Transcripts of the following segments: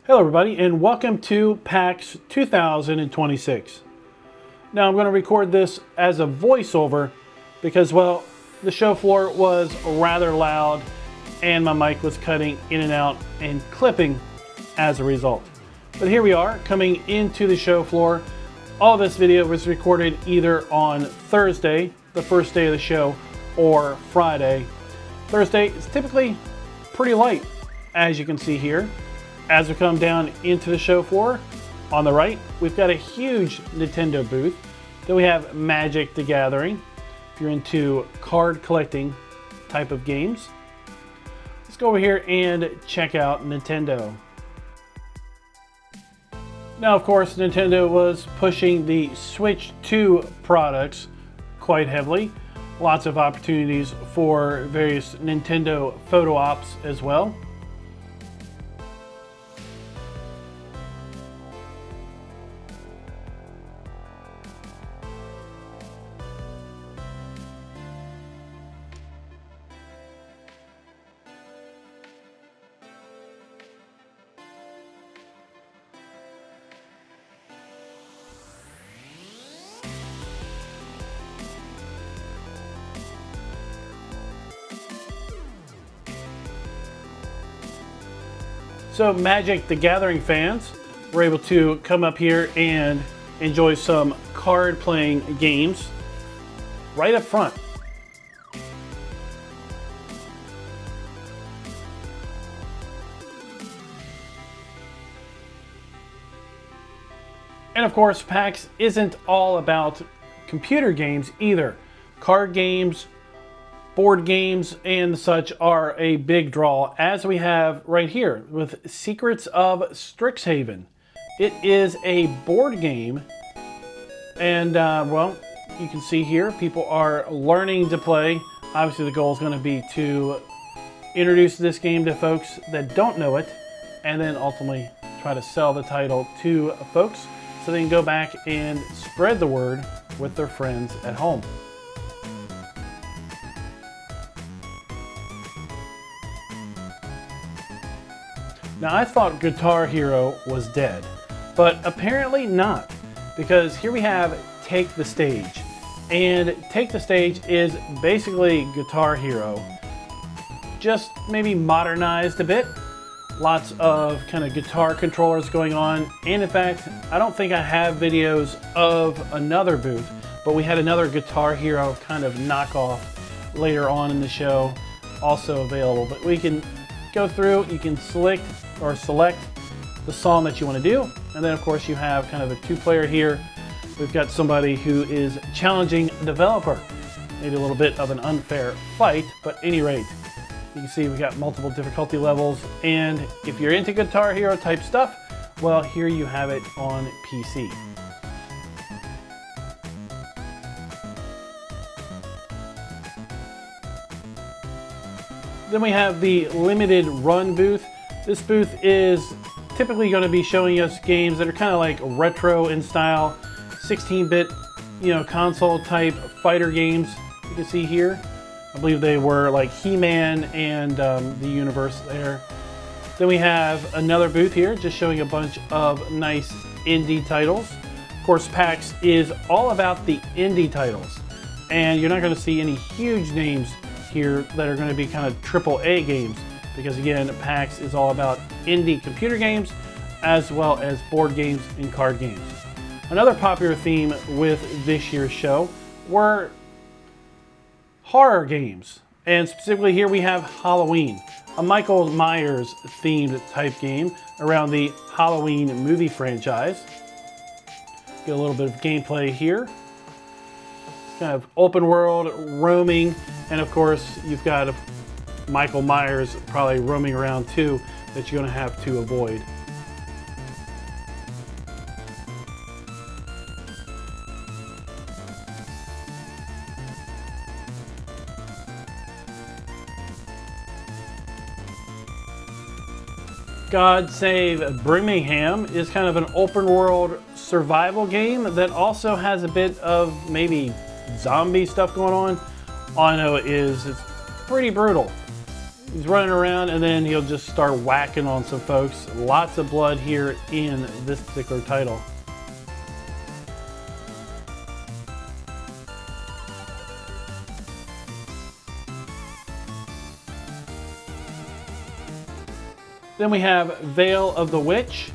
Hello everybody and welcome to PAX 2026. Now I'm going to record this as a voiceover because, well, the show floor was rather loud and my mic was cutting in and out and clipping as a result. But here we are coming into the show floor. All this video was recorded either on Thursday, the first day of the show, or Friday. Thursday is typically pretty light, as you can see here. As we come down into the show floor, on the right, we've got a huge Nintendo booth. Then we have Magic the Gathering, if you're into card collecting type of games. Let's go over here and check out Nintendo. Now, of course, Nintendo was pushing the Switch 2 products quite heavily. Lots of opportunities for various Nintendo photo ops as well. So Magic the Gathering fans were able to come up here and enjoy some card playing games right up front. And of course, PAX isn't all about computer games either. Card games, board games, and such are a big draw, as we have right here with Secrets of Strixhaven. It is a board game, and well, you can see here people are learning to play. Obviously the goal is going to be to introduce this game to folks that don't know it, and then ultimately try to sell the title to folks so they can go back and spread the word with their friends at home. Now, I thought Guitar Hero was dead, but apparently not, because here we have Take the Stage. And Take the Stage is basically Guitar Hero, just maybe modernized a bit. Lots of kind of guitar controllers going on. And in fact, I don't think I have videos of another booth, but we had another Guitar Hero kind of knockoff later on in the show also available. But we can go through, you can select the song that you want to do, and then of course you have kind of a two-player here. We've got somebody who is challenging a developer, maybe a little bit of an unfair fight, but at any rate, you can see we got multiple difficulty levels, and if you're into Guitar Hero type stuff, well, here you have it on PC. Then we have the limited run booth. This booth is typically going to be showing us games that are kind of like retro in style, 16-bit, console type fighter games. You can see here, I believe they were like He-Man and the universe there. Then we have another booth here just showing a bunch of nice indie titles. Of course, PAX is all about the indie titles, and you're not going to see any huge names here that are going to be kind of AAA games, because again, PAX is all about indie computer games as well as board games and card games. Another popular theme with this year's show were horror games, and specifically here we have Halloween, a Michael Myers themed type game around the Halloween movie franchise. Get a little bit of gameplay here. Kind of open world roaming, and of course you've got Michael Myers probably roaming around too that you're going to have to avoid. God Save Birmingham is kind of an open world survival game that also has a bit of maybe zombie stuff going on. All I know is it's pretty brutal. He's running around and then he'll just start whacking on some folks. Lots of blood here in this particular title. Then we have Veil of the Witch.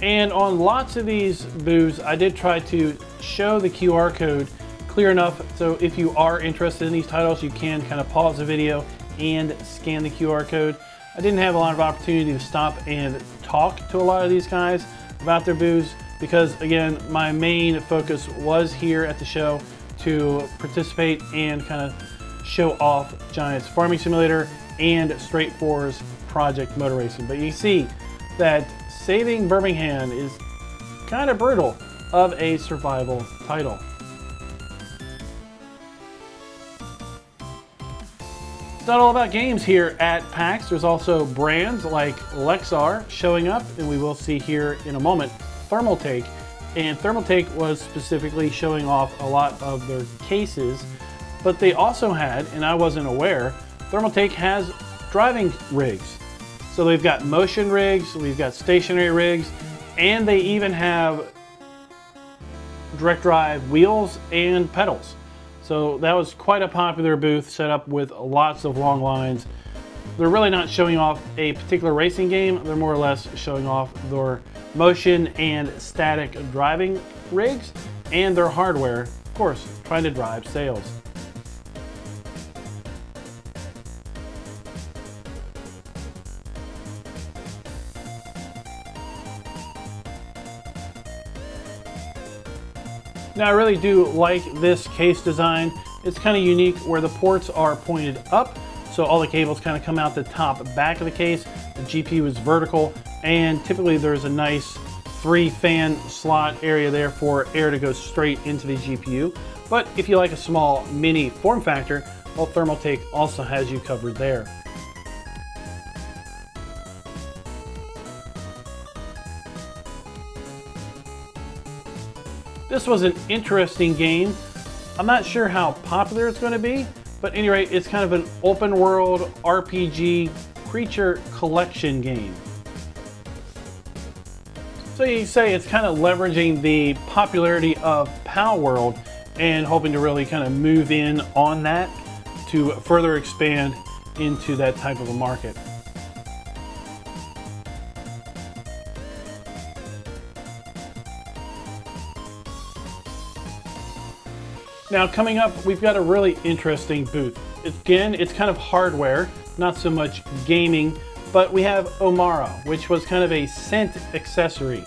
And on lots of these booths, I did try to show the QR code clear enough so if you are interested in these titles, you can kind of pause the video and scan the QR code. I didn't have a lot of opportunity to stop and talk to a lot of these guys about their booths because, again, my main focus was here at the show to participate and kind of show off Giant's Farming Simulator and Straight 4's Project Motor Racing. But you see that saving Birmingham is kind of brutal of a survival title. It's not all about games here at PAX. There's also brands like Lexar showing up, and we will see here in a moment Thermaltake. And Thermaltake was specifically showing off a lot of their cases, but they also had, and I wasn't aware, Thermaltake has driving rigs. So they've got motion rigs, we've got stationary rigs, and they even have direct drive wheels and pedals. So that was quite a popular booth set up with lots of long lines. They're really not showing off a particular racing game, they're more or less showing off their motion and static driving rigs and their hardware, of course, trying to drive sales. Now I really do like this case design. It's kind of unique where the ports are pointed up, so all the cables kind of come out the top back of the case. The GPU is vertical, and typically there's a nice 3-fan slot area there for air to go straight into the GPU. But if you like a small mini form factor, well, Thermaltake also has you covered there. This was an interesting game. I'm not sure how popular it's going to be, but at any rate, it's kind of an open world RPG creature collection game. So you say it's kind of leveraging the popularity of PAL World and hoping to really kind of move in on that to further expand into that type of a market. Now coming up, we've got a really interesting booth. Again, it's kind of hardware, not so much gaming, but we have Omara, which was kind of a scent accessory.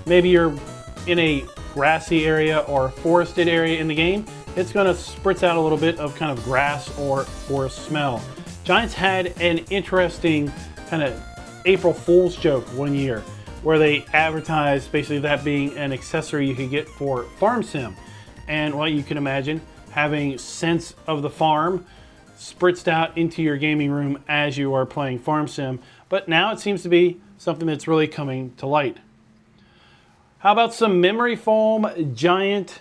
Maybe you're in a grassy area or forested area in the game, it's gonna spritz out a little bit of kind of grass or forest smell. Giants had an interesting kind of April Fool's joke one year where they advertised basically that being an accessory you could get for Farm Sim. And well, you can imagine having scents of the farm spritzed out into your gaming room as you are playing Farm Sim. But now it seems to be something that's really coming to light. How about some memory foam Giant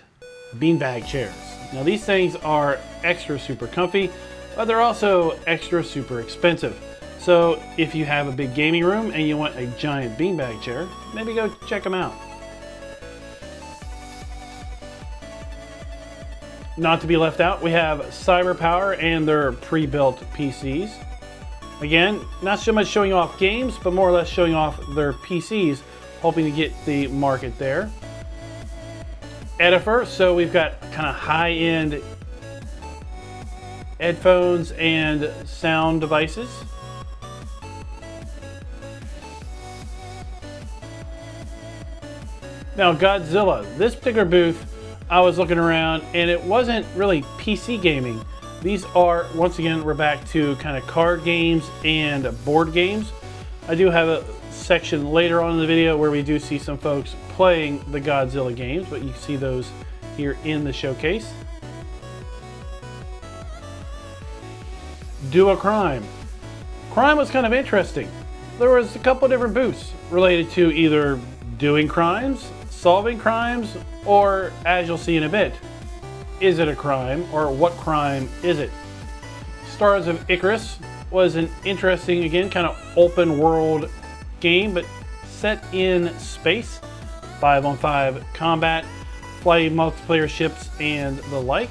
beanbag chairs? Now these things are extra super comfy, but they're also extra super expensive. So if you have a big gaming room and you want a Giant beanbag chair, maybe go check them out. Not to be left out, we have CyberPower and their pre-built PCs. Again, not so much showing off games, but more or less showing off their PCs, hoping to get the market there. Edifer, so we've got kind of high-end headphones and sound devices. Now Godzilla, this particular booth, I was looking around and it wasn't really PC gaming. These are, once again, we're back to kind of card games and board games. I do have a section later on in the video where we do see some folks playing the Godzilla games, but you can see those here in the showcase. Do a Crime. Crime was kind of interesting. There was a couple different booths related to either doing crimes, solving crimes, or, as you'll see in a bit, is it a crime, or what crime is it? Stars of Icarus, was an interesting, again, kind of open world game, but set in space, 5-on-5 combat, play multiplayer ships, and the like.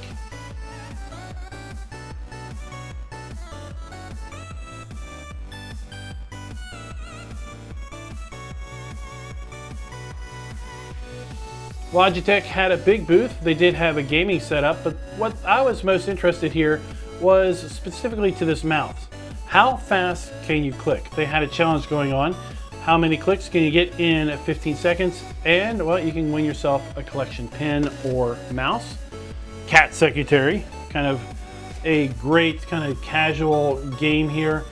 Logitech had a big booth. They did have a gaming setup, but what I was most interested here was specifically to this mouse. How fast can you click? They had a challenge going on. How many clicks can you get in 15 seconds? And, well, you can win yourself a collection pin or mouse. Cat Secretary, kind of a great kind of casual game here.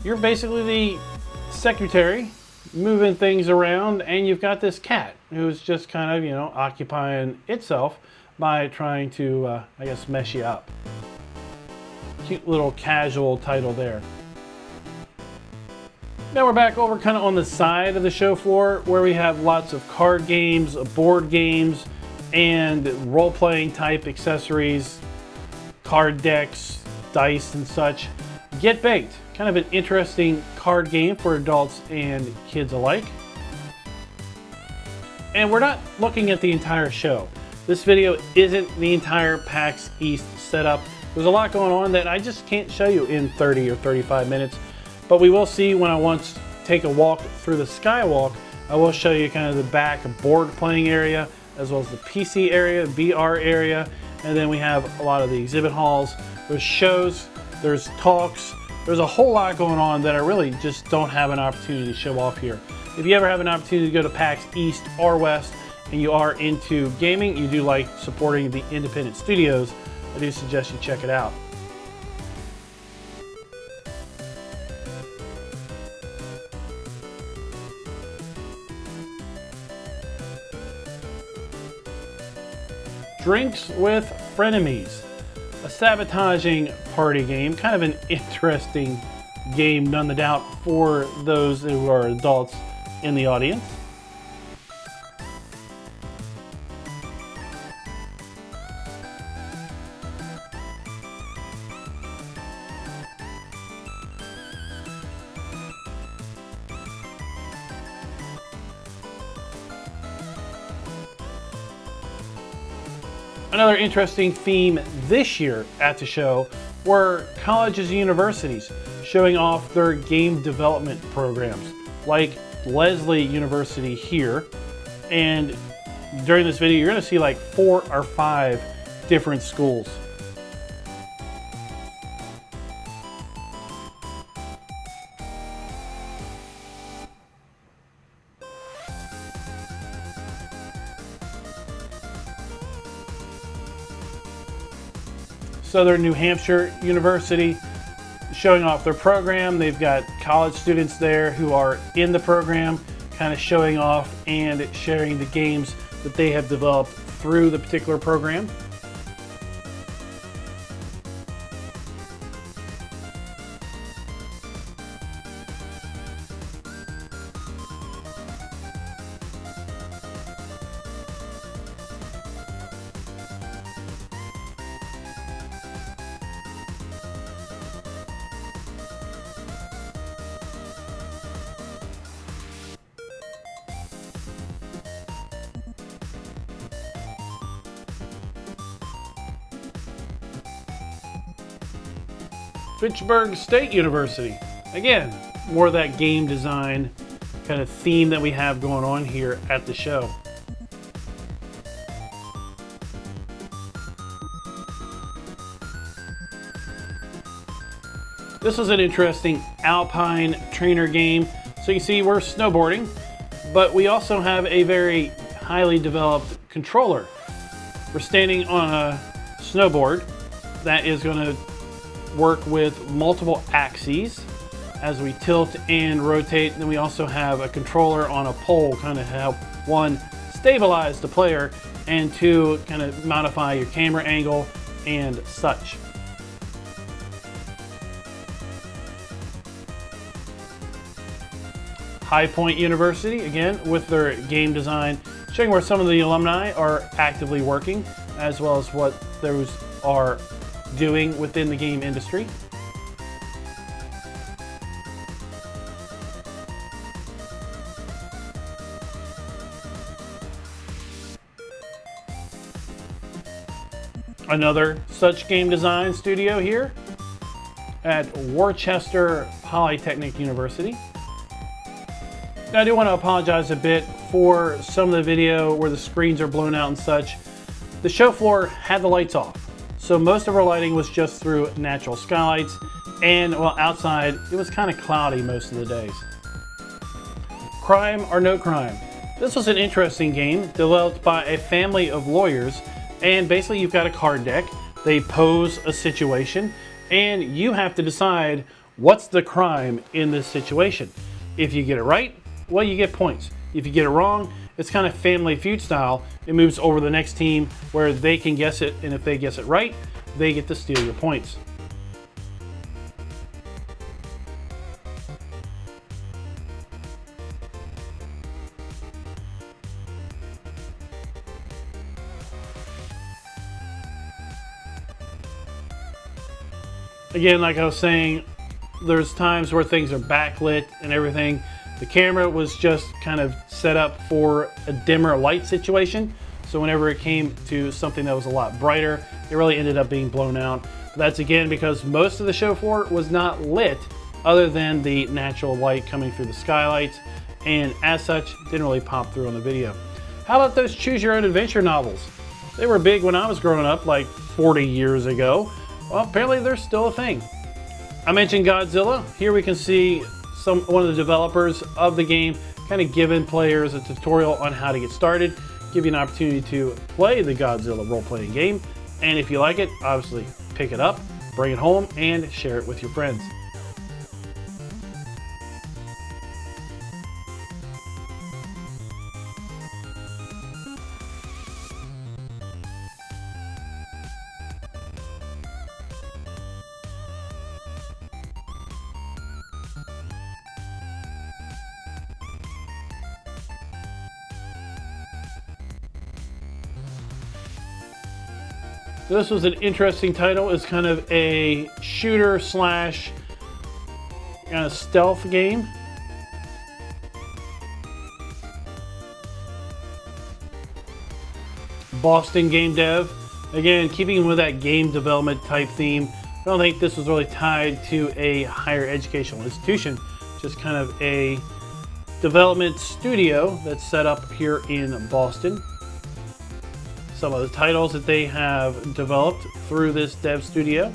You're basically the secretary, moving things around, and you've got this cat who's just kind of, you know, occupying itself by trying to, I guess, mess you up. Cute little casual title there. Now we're back over kind of on the side of the show floor where we have lots of card games, board games, and role-playing type accessories, card decks, dice, and such. Get Baked, kind of an interesting card game for adults and kids alike. And we're not looking at the entire show. This video isn't the entire PAX East setup. There's a lot going on that I just can't show you in 30 or 35 minutes, but we will see when I once take a walk through the Skywalk. I will show you kind of the back board playing area, as well as the PC area, VR area, and then we have a lot of the exhibit halls. There's shows, there's talks, there's a whole lot going on that I really just don't have an opportunity to show off here. If you ever have an opportunity to go to PAX East or West and you are into gaming, you do like supporting the independent studios, I do suggest you check it out. Drinks with Frenemies, a sabotaging party game, kind of an interesting game, none the doubt, for those who are adults in the audience. Another interesting theme this year at the show were colleges and universities showing off their game development programs, like Lesley University here. And during this video, you're going to see like 4 or 5 different schools. Southern New Hampshire University showing off their program. They've got college students there who are in the program, kind of showing off and sharing the games that they have developed through the particular program. Fitchburg State University. Again, more of that game design kind of theme that we have going on here at the show. This is an interesting alpine trainer game. So you see we're snowboarding, but we also have a very highly developed controller. We're standing on a snowboard that is going to work with multiple axes as we tilt and rotate. And then we also have a controller on a pole, kind of help, 1, stabilize the player, and 2, kind of modify your camera angle and such. High Point University, again, with their game design, showing where some of the alumni are actively working, as well as what those are doing within the game industry. Another such game design studio here at Worcester Polytechnic University. Now, I do want to apologize a bit for some of the video where the screens are blown out and such. The show floor had the lights off, so most of our lighting was just through natural skylights, and well, outside it was kind of cloudy most of the days. Crime or No Crime. This was an interesting game developed by a family of lawyers, and basically you've got a card deck. They pose a situation, and you have to decide what's the crime in this situation. If you get it right, well, you get points. If you get it wrong, it's kind of Family Feud style. It moves over the next team where they can guess it, and if they guess it right, they get to steal your points. Again, like I was saying, there's times where things are backlit and everything. The camera was just kind of set up for a dimmer light situation. So whenever it came to something that was a lot brighter, it really ended up being blown out. That's again because most of the show floor was not lit other than the natural light coming through the skylights, and as such, didn't really pop through on the video. How about those choose your own adventure novels? They were big when I was growing up, like 40 years ago. Well, apparently they're still a thing. I mentioned Godzilla. Here we can see one of the developers of the game kind of giving players a tutorial on how to get started, give you an opportunity to play the Godzilla role-playing game, and if you like it, obviously pick it up, bring it home, and share it with your friends. This was an interesting title. It's kind of a shooter slash kind of stealth game. Boston game dev. Again, keeping with that game development type theme. I don't think this was really tied to a higher educational institution. Just kind of a development studio that's set up here in Boston. Some of the titles that they have developed through this dev studio.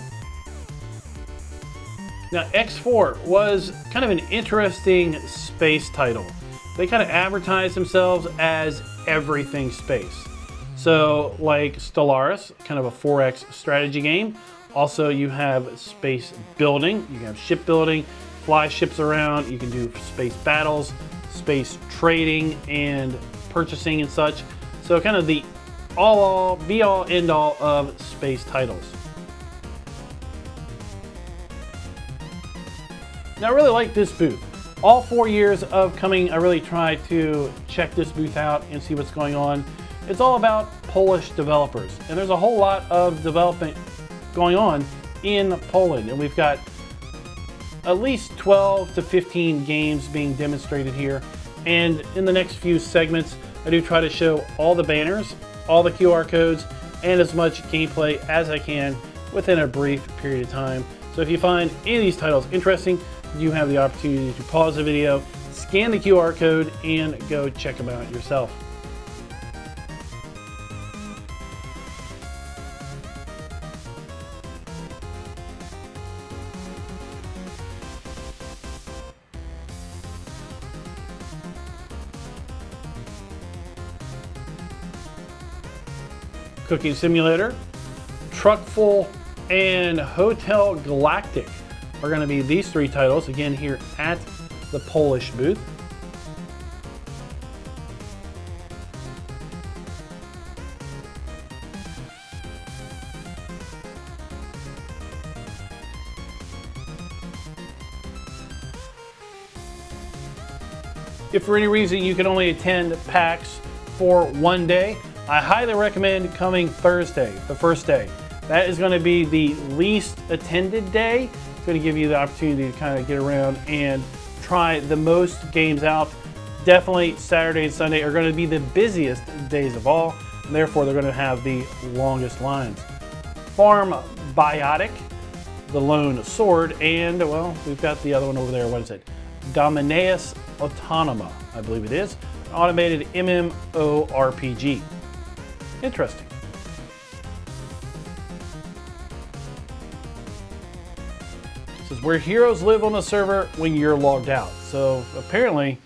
Now, X4 was kind of an interesting space title. They kind of advertised themselves as everything space. So like Stellaris, kind of a 4X strategy game. Also, you have space building, you can have ship building, fly ships around, you can do space battles, space trading and purchasing and such. So kind of the all be all end all of space titles. Now, I really like this booth. All 4 years of coming, I really try to check this booth out and see what's going on. It's all about Polish developers, and there's a whole lot of development going on in Poland, and we've got at least 12 to 15 games being demonstrated here. And in the next few segments, I do try to show all the banners, all the QR codes, and as much gameplay as I can within a brief period of time. So if you find any of these titles interesting, you have the opportunity to pause the video, scan the QR code, and go check them out yourself. Cooking Simulator, Truckful, and Hotel Galactic are going to be these three titles, again here at the Polish booth. If for any reason you can only attend PAX for one day, I highly recommend coming Thursday, the first day. That is going to be the least attended day. It's going to give you the opportunity to kind of get around and try the most games out. Definitely Saturday and Sunday are going to be the busiest days of all, and therefore they're going to have the longest lines. Farm Biotic, the Lone Sword, and, well, we've got the other one over there. What is it? Dominaeus Autonoma, I believe it is. An automated MMORPG. Interesting. It says where heroes live on the server when you're logged out. So apparently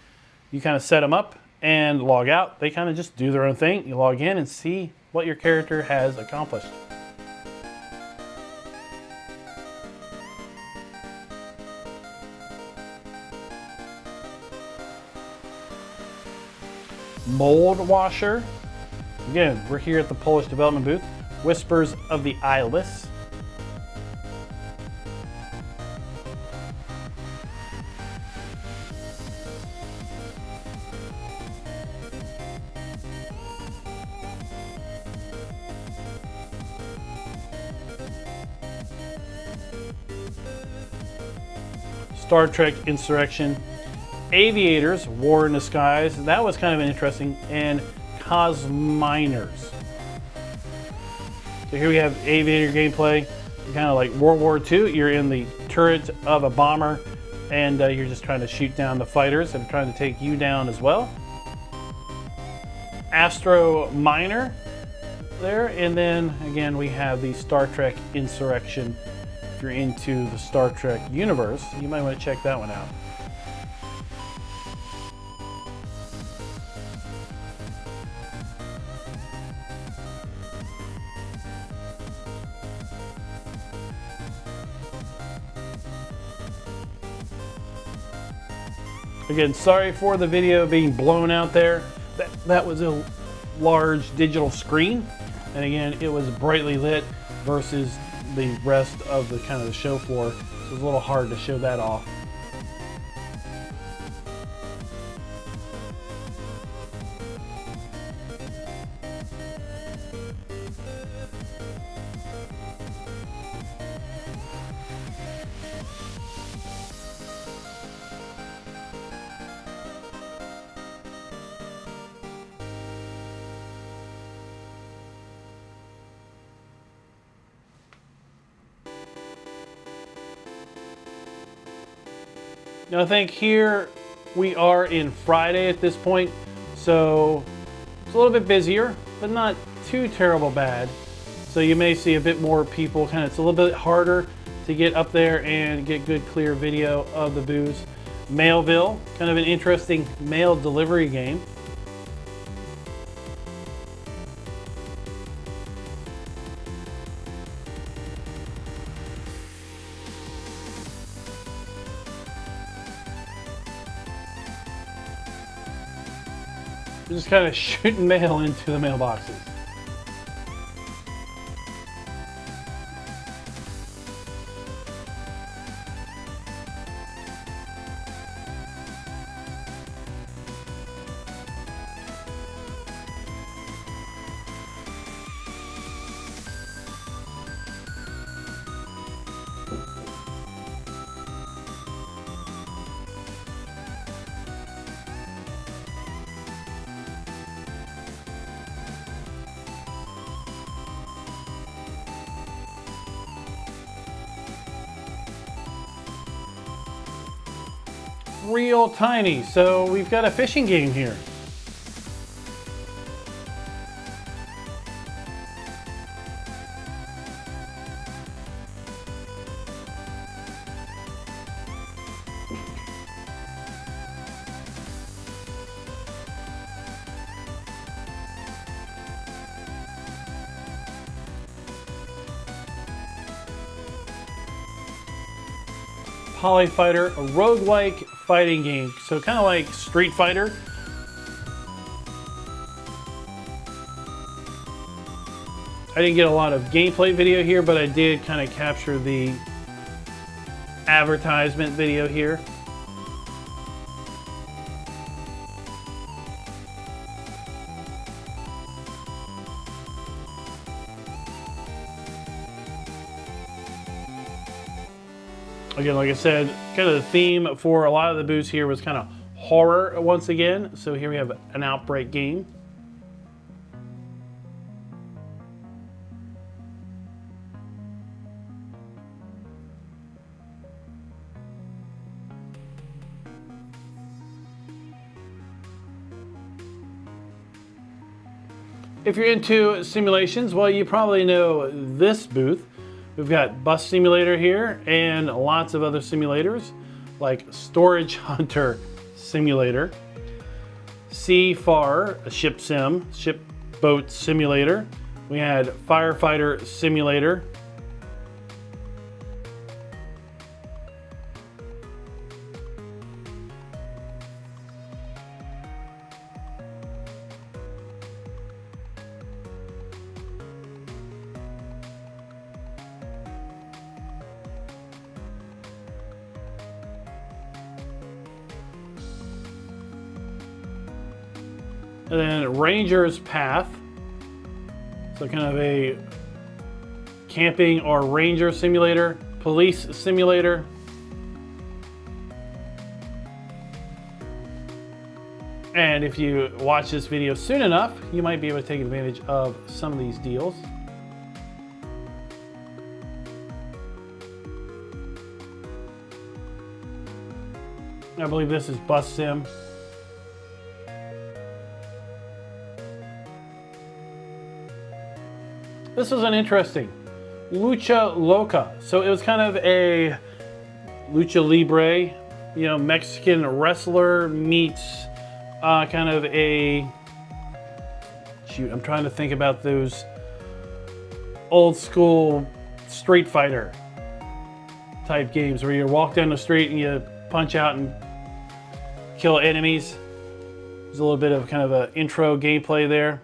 you kind of set them up and log out. They kind of just do their own thing. You log in and see what your character has accomplished. Mold Washer. Again, we're here at the Polish development booth. Whispers of the Eyeless. Star Trek Insurrection. Aviators, War in the Skies. That was kind of interesting. And Cosminers. So here we have aviator gameplay. Kind of like World War II. You're in the turret of a bomber and you're just trying to shoot down the fighters that are trying to take you down as well. Astro Miner there. And then again we have the Star Trek Insurrection. If you're into the Star Trek universe, you might want to check that one out. Again, sorry for the video being blown out there. That was a large digital screen. And again, it was brightly lit versus the rest of the kind of the show floor. So it was a little hard to show that off. Now I think here we are in Friday at this point, so it's a little bit busier, but not too terrible bad. So you may see a bit more people, it's a little bit harder to get up there and get good clear video of the booths. Mailville, kind of an interesting mail delivery game. We're just kind of shooting mail into the mailboxes. Real tiny. So we've got a fishing game here. Polyfighter, a roguelike fighting game. So kind of like Street Fighter. I didn't get a lot of gameplay video here, but I did kind of capture the advertisement video here. Again, like I said, kind of the theme for a lot of the booths here was kind of horror once again. So here we have an Outbreak game. If you're into simulations, well, you probably know this booth. We've got Bus Simulator here and lots of other simulators like Storage Hunter Simulator, Seafarer, a ship sim, ship boat simulator. We had Firefighter Simulator. And then Ranger's Path. So kind of a camping or ranger simulator, police simulator. And if you watch this video soon enough, you might be able to take advantage of some of these deals. I believe this is Bus Sim. This was an interesting Lucha Loca. So it was kind of a Lucha Libre, you know, Mexican wrestler meets kind of a, shoot, I'm trying to think about those old school Street Fighter type games where you walk down the street and you punch out and kill enemies. There's a little bit of kind of an intro gameplay there.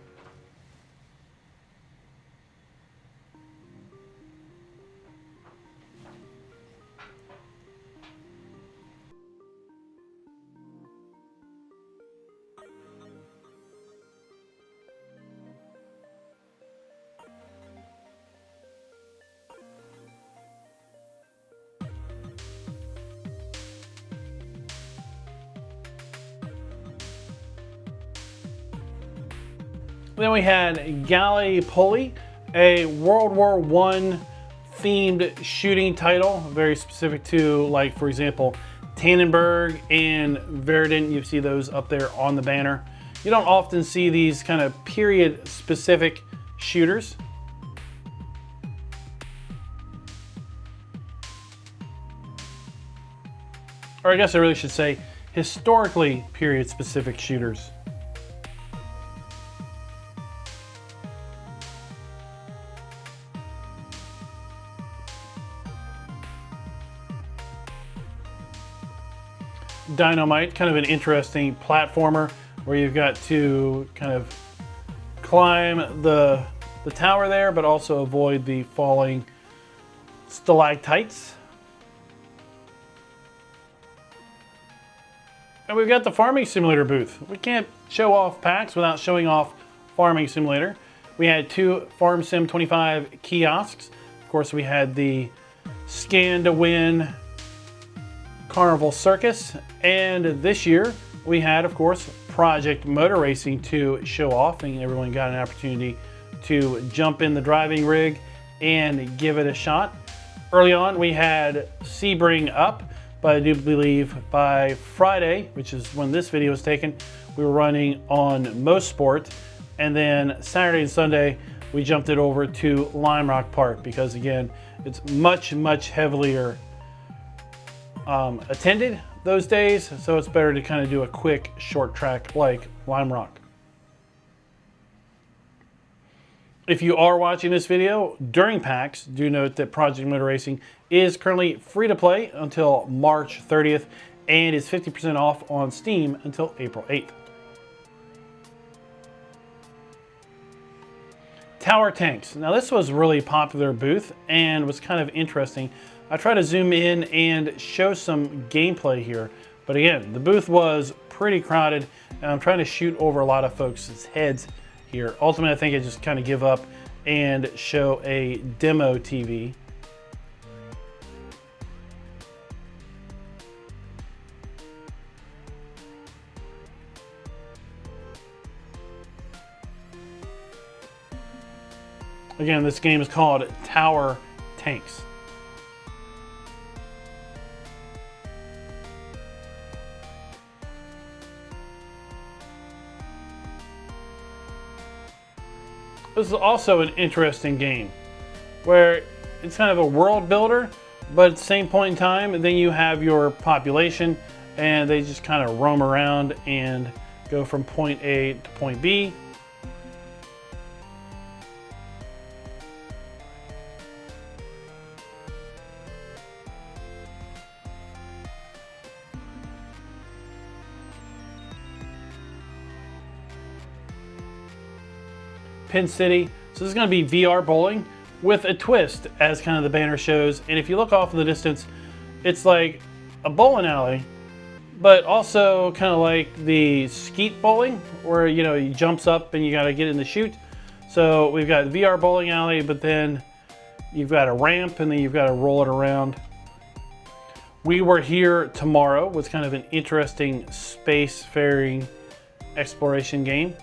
Then we had Gallipoli, a World War I themed shooting title, very specific to, like, for example, Tannenberg and Verdun. You see those up there on the banner. You don't often see these kind of period specific shooters. Or I guess I really should say historically period specific shooters. Dynamite, kind of an interesting platformer where you've got to kind of climb the tower there, but also avoid the falling stalactites. And we've got the Farming Simulator booth. We can't show off PAX without showing off Farming Simulator. We had two Farm Sim 25 kiosks. Of course, we had the Scan to Win Carnival Circus, and this year we had, of course, Project Motor Racing to show off, and everyone got an opportunity to jump in the driving rig and give it a shot. Early on we had Sebring Up, but I do believe by Friday, which is when this video was taken, we were running on Most Sport, and then Saturday and Sunday we jumped it over to Lime Rock Park because, again, it's much heavier attended those days, so it's better to kind of do a quick short track like Lime Rock. If you are watching this video during PAX, do note that Project Motor Racing is currently free to play until March 30th and is 50% off on Steam until April 8th. Tower Tanks. Now this was a really popular booth and was kind of interesting. I try to zoom in and show some gameplay here, but again, the booth was pretty crowded and I'm trying to shoot over a lot of folks' heads here. Ultimately, I think I just kind of give up and show a demo TV. Again, this game is called Tower Tanks. This is also an interesting game where it's kind of a world builder, but at the same point in time, then you have your population and they just kind of roam around and go from point A to point B. Pin City. So this is going to be VR bowling with a twist, as kind of the banner shows. And if you look off in the distance, it's like a bowling alley, but also kind of like the skeet bowling, where he jumps up and you got to get in the chute. So we've got VR bowling alley, but then you've got a ramp and then you've got to roll it around. We Were Here Tomorrow was kind of an interesting spacefaring exploration game.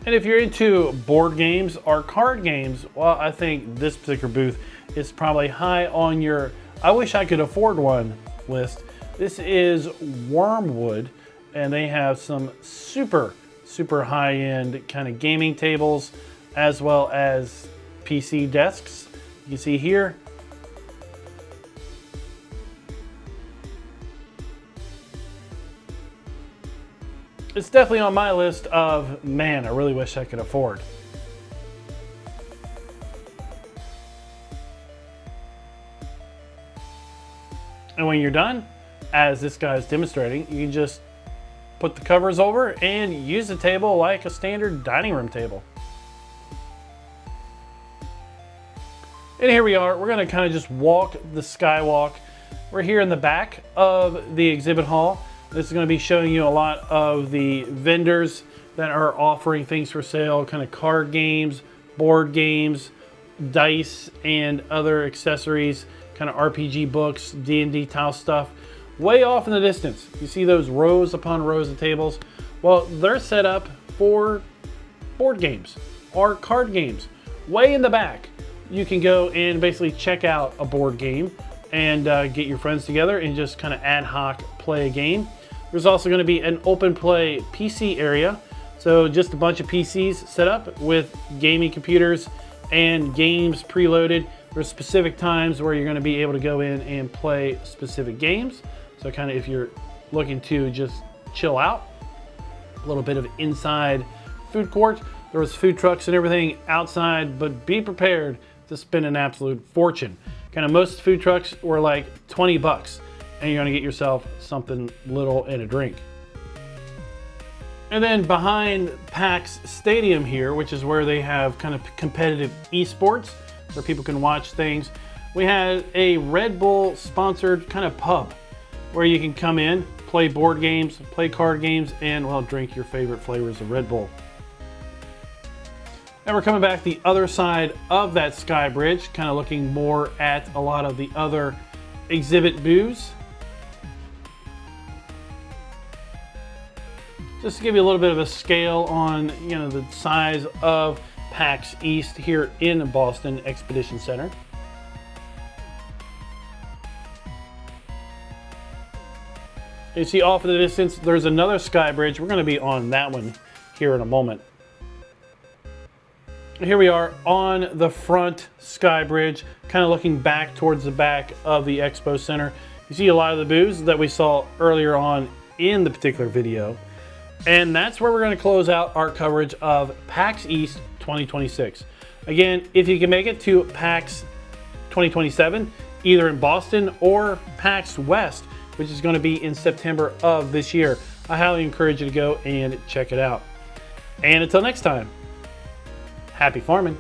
And if you're into board games or card games, well, I think this particular booth is probably high on your I wish I could afford one list. This is Wormwood, and they have some super high-end kind of gaming tables, as well as PC desks. You can see here. It's definitely on my list of, man, I really wish I could afford. And when you're done, as this guy is demonstrating, you can just put the covers over and use the table like a standard dining room table. And here we are. We're going to kind of just walk the skywalk. We're here in the back of the exhibit hall. This is going to be showing you a lot of the vendors that are offering things for sale, kind of card games, board games, dice, and other accessories, kind of RPG books, D&D tile stuff. Way off in the distance, you see those rows upon rows of tables. Well, they're set up for board games or card games. Way in the back, you can go and basically check out a board game and get your friends together and just kind of ad hoc play a game. There's also going to be an open play PC area. So just a bunch of PCs set up with gaming computers and games preloaded. There's specific times where you're going to be able to go in and play specific games. So kind of if you're looking to just chill out, a little bit of inside food court. There was food trucks and everything outside, but be prepared to spend an absolute fortune. Kind of most food trucks were like 20 bucks. And you're gonna get yourself something little and a drink. And then behind Pax Stadium here, which is where they have kind of competitive esports, where people can watch things, we had a Red Bull sponsored kind of pub where you can come in, play board games, play card games, and well, drink your favorite flavors of Red Bull. And we're coming back the other side of that sky bridge, kind of looking more at a lot of the other exhibit booths. Just to give you a little bit of a scale on, the size of Pax East here in Boston Expedition Center. You see off in the distance, there's another sky bridge. We're going to be on that one here in a moment. Here we are on the front sky bridge, kind of looking back towards the back of the Expo Center. You see a lot of the booths that we saw earlier on in the particular video. And that's where we're going to close out our coverage of PAX East 2026. Again, if you can make it to PAX 2027, either in Boston or PAX West, which is going to be in September of this year, I highly encourage you to go and check it out. And until next time, happy farming.